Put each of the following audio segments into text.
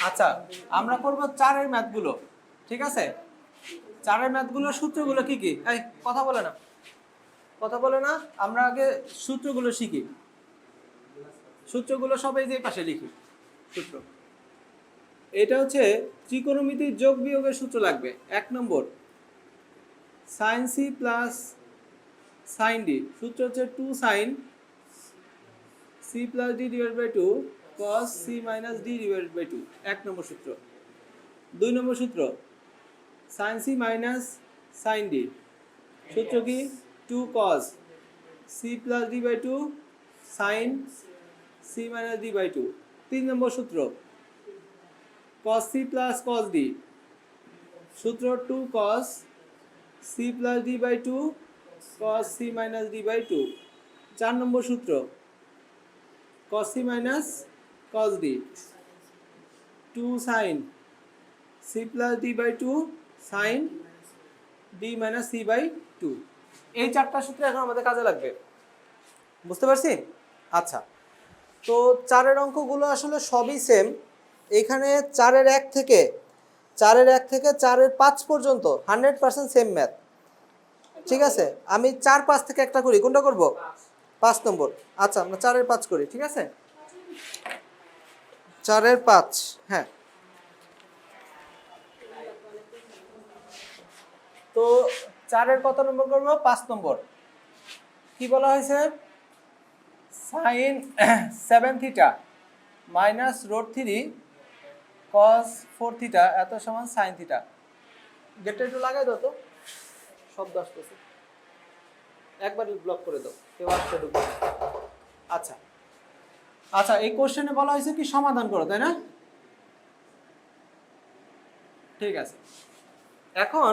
আচ্ছা, আমরা করব 4 এর ম্যাথগুলো, ঠিক আছে? 4 এর ম্যাথগুলোর সূত্রগুলো কি কি? এই কথা বলে না, কথা বলে না। আমরা আগে সূত্রগুলো শিখি। সূত্রগুলো সবাই যে পাশে লিখি। সূত্র এটা হচ্ছে ত্রিকোণমিতির যোগ বিয়োগের সূত্র লাগবে। 1 নম্বর sin c plus sin d, সূত্র হচ্ছে 2 sin c plus d divide by 2 cos c minus d divide by 2, 1 নম্বর সূত্র। 2 নম্বর সূত্র sin c minus sin d, সূত্র কি 2 cos c plus d by 2 sin c minus d by 2। 3 নম্বর সূত্র cos c plus cos d, সূত্র 2 cos c plus d by 2 cos c minus d by 2। 4 নম্বর সূত্র cos c minus cos d, 2 sin c plus d by 2 sin d minus c by 2। এই 4টা সূত্র এখন আমাদের কাজে লাগবে, বুঝতে পারছি? আচ্ছা, তো 4 এর অঙ্কগুলো আসলে সবই সেম। এখানে 4 এর 1 থেকে 4 এর 5 পর্যন্ত 100% সেম ম্যাথ, ঠিক আছে? আমি 4, 5 থেকে একটা করি, কোনটা করব? 5 নম্বর। আচ্ছা, আমরা 4 এর 5 করি, ঠিক আছে? 4 এর 5, হ্যাঁ। তো 4 এর কত নম্বর করব? 5 নম্বর। কি বলা হয়েছে? sin 7 theta minus root 3 cos 4 theta এত সমান sin থিটা। গেটটা একটু লাগাই দাও তো, শব্দ আসতেছে, একবার ব্লক করে দাও, কেউ আসতে ঢুকবে। আচ্ছা আচ্ছা, এই কোশ্চেনে বলা হয়েছে কি সমাধান করো, তাই না? ঠিক আছে। এখন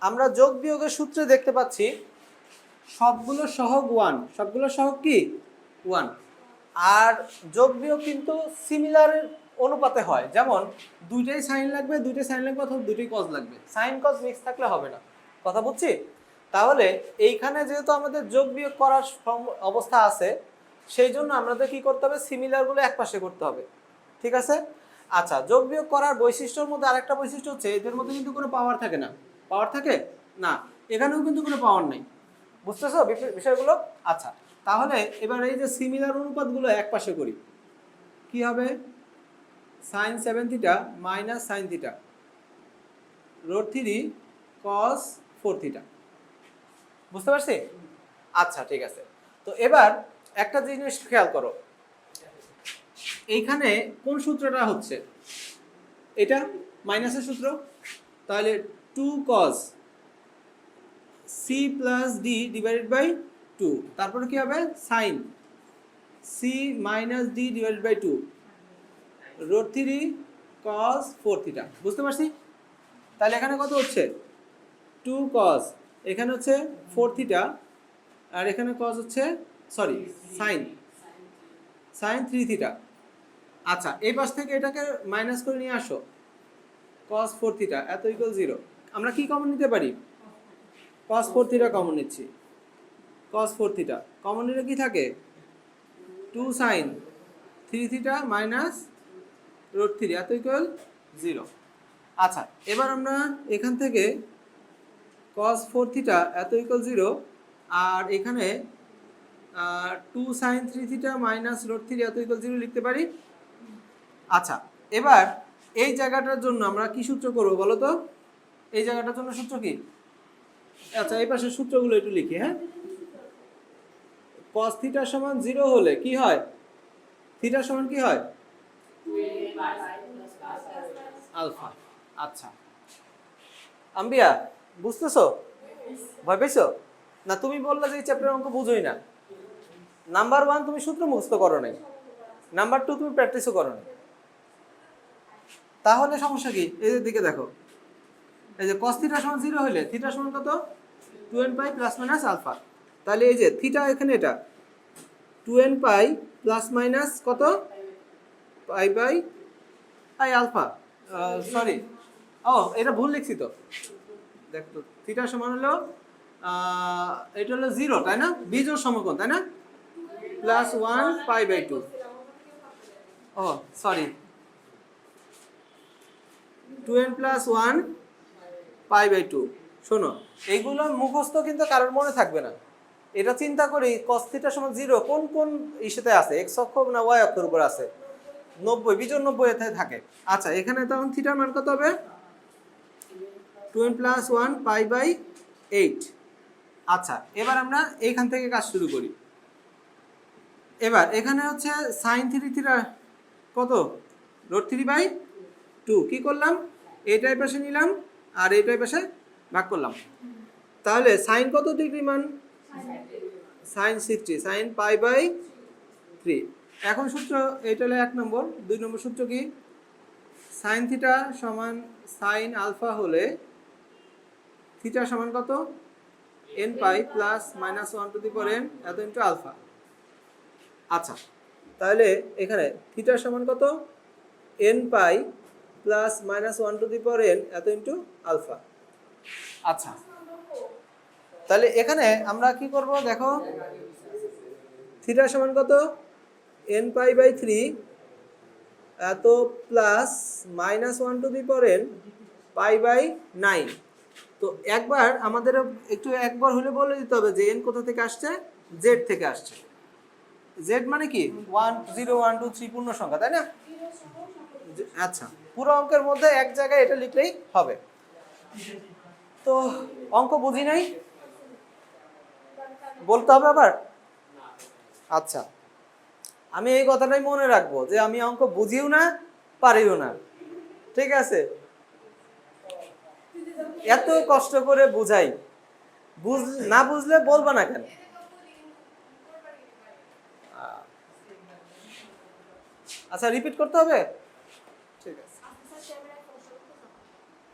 আমরা যোগ বিয়োগের সূত্রে দেখতে পাচ্ছি সবগুলো সহগ 1, সবগুলো সহগ কি 1। আর যোগ বিয়োগ কিন্তু সিমিলার অনুপাতে হয়, যেমন দুইটাই সাইন লাগবে অথবা দুইটাই কজ লাগবে, সাইন কজ মিক্স থাকলে হবে না। কথা বুঝছি? তাহলে এইখানে যেহেতু আমাদের যোগ বিয়োগ করার অবস্থা আছে, সেই জন্য আমাদের কি করতে হবে? সিমিলারগুলো একপাশে করতে হবে, ঠিক আছে? আচ্ছা, যোগ বিয়োগ করার বৈশিষ্ট্যের মধ্যে আরেকটা বৈশিষ্ট্য হচ্ছে এদের মধ্যে কিন্তু কোনো পাওয়ার থাকে না। পাওয়ার থাকে না, এখানেও কিন্তু কোনো পাওয়ার নেই। বুঝতেছো বিষয়গুলো? আচ্ছা, তাহলে এবার এই যে সিমিলার অনুপাতগুলো একপাশে করি, কি হবে? sin 7 theta minus sin theta root 3 cos 4 theta. বুঝতে পারছি? আচ্ছা, ঠিক আছে। তো এবার একটা জিনিস খেয়াল করো, এইখানে কোন সূত্রটা হচ্ছে? এটা মাইনাসের সূত্র, তাহলে 2 cos c plus d divided by 2, তারপরে কি হবে? sin c minus d divided by 2 রুট 3 cos 4 থিটা। বুঝতে পারছি? তাহলে এখানে কত হচ্ছে? 2 cos, এখানে হচ্ছে 4 থিটা, আর এখানে cos হচ্ছে, সরি, sin 3 থিটা। আচ্ছা, এই পাশ থেকে এটাকে মাইনাস করে নিয়ে আসো, cos 4 থিটা এত ইকুয়াল 0। আমরা কি কমন নিতে পারি? cos 4 থিটা কমন নিচ্ছি। cos 4 থিটা কমন নিলে কি থাকে? 2 sin 3 থিটা মাইনাস রুট 3 এত ইকুয়াল 0। আচ্ছা, এবার আমরা এখান থেকে cos 4 থিটা এত ইকুয়াল 0, আর এখানে 2 sin 3 থিটা মাইনাস রুট 3 এত ইকুয়াল 0 লিখতে পারি। আচ্ছা, এবার এই জায়গাটার জন্য আমরা কি সূত্র করব বলো তো? এই জায়গাটার জন্য সূত্র কি? আচ্ছা, এই পাশের সূত্রগুলো একটু লিখি, হ্যাঁ। cos থিটা সমান 0 হলে কি হয়? থিটা সমান কি হয়? আলফা। আচ্ছা, আম্বিয়া বুঝতেছো? ভয় পেয়েছো না? তুমি বললে যে এই চ্যাপ্টারের অঙ্ক বুঝোই না। নাম্বার 1 তুমি সূত্র মুখস্থ করো নাই, নাম্বার 2 তুমি প্র্যাকটিসও করো নাই, তাহলে সমস্যা কি? এই দিকে দেখো, এই যে cos থিটা সমান 0 হলে থিটা সমান কত? 2n পাই প্লাস মাইনাস আলফা। তাহলে এই যে থিটা এখানে এটা 2n পাই প্লাস মাইনাস কত? Pi by I alpha, sorry, ও এটা ভুল লিখছি তো। দেখো, থিটা সমান হলো এটা হলো 0, তাই না? বিজোড় সমকোণ, তাই না? Plus 1 pi by 2। ও sorry, 2n plus 1 pi by 2। শোনো, এইগুলো মুখস্থ কিন্তু কারোর মনে থাকবে না। এটা চিন্তা করি cos থিটা সমান 0 কোন কোন ইস্যুতে আছে, x অক্ষ না y অক্ষের উপর আছে? 90, বিজোড় 90 এতে থাকে। আচ্ছা, এখানে তখন থিটার মান কত হবে? 2n plus 1 pi by 8। আচ্ছা, এবার আমরা এইখান থেকে কাজ শুরু করি। এবার এখানে হচ্ছে সাইন 3 থিটা কত? √3/2। কি করলাম? এইটার পাশে নিলাম আর এইটার পাশে ভাগ করলাম। তাহলে সাইন কত ডিগ্রি মান? Sine 60, sine pi by 3। এখন সূত্র এটা হলো 1 নম্বর। 2 নম্বর সূত্র কি? সাইন থিটা সমান সাইন আলফা হলে থিটা সমান কত? n pi plus minus 1 to the power n এত ইনটু আলফা। আচ্ছা, তাহলে এখানে থিটা সমান কত? n pi plus minus 1 to the power n এত ইনটু আলফা। আচ্ছা, তাহলে এখানে আমরা কি করব দেখো, থিটা সমান কত? n পাই বাই 3 এত plus minus 1 to the power n pi by 9। তো একবার আমাদের একবার হলে বলে দিতে হবে যে n কোথা থেকে আসছে? z থেকে আসছে। z মানে কি? 1 0 1 2 3 পূর্ণ সংখ্যা, তাই না? আচ্ছা, পুরো অঙ্কের মধ্যে এক জায়গায় এটা লিখলেই হবে। তো অঙ্ক বুঝি নাই, বলতে হবে আবার? আচ্ছা, আমি এই কথাটাই মনে রাখবো যে আমি অঙ্ক বুঝিও না পারিও না, ঠিক আছে? এত কষ্ট করে বুঝাই, না বুঝলে বলবা না কেন? আচ্ছা, রিপিট করতে হবে, ঠিক আছে।